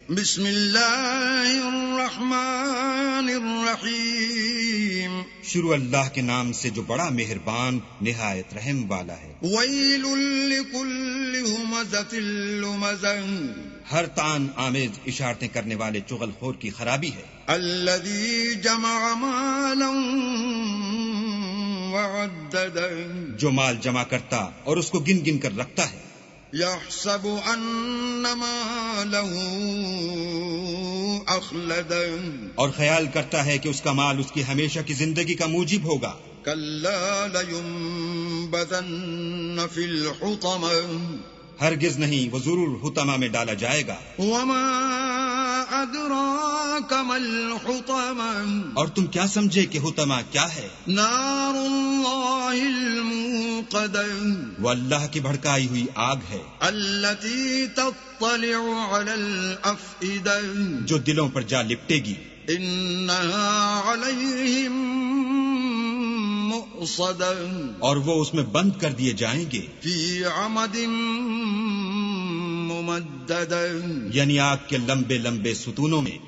بسم اللہ الرحمن الرحیم، شروع اللہ کے نام سے جو بڑا مہربان نہایت رحم والا ہے۔ ویل لکل ہمزۃ لمزہ، ہر تان آمیز اشارتیں کرنے والے چغل خور کی خرابی ہے۔ الذی جمع مالا وعددہ، جو مال جمع کرتا اور اس کو گن گن کر رکھتا ہے۔ یحسب ان مالہ اخلدہ، اور خیال کرتا ہے کہ اس کا مال اس کی ہمیشہ کی زندگی کا موجب ہوگا۔ کلا لینبذن فی الحطمہ، ہرگز نہیں، وہ ضرور حطمہ میں ڈالا جائے گا۔ وما ادراک ما الحطمہ، اور تم کیا سمجھے کہ حطمہ کیا ہے؟ نار اللہ الموقدہ، وہ اللہ کی بھڑکائی ہوئی آگ ہے، التي تطلع على الافئدہ، جو دلوں پر جا لپٹے گی۔ انها علیہم مؤصدہ، اور وہ اس میں بند کر دیے جائیں گے، فی عمد ممددہ، یعنی آگ کے لمبے لمبے ستونوں میں۔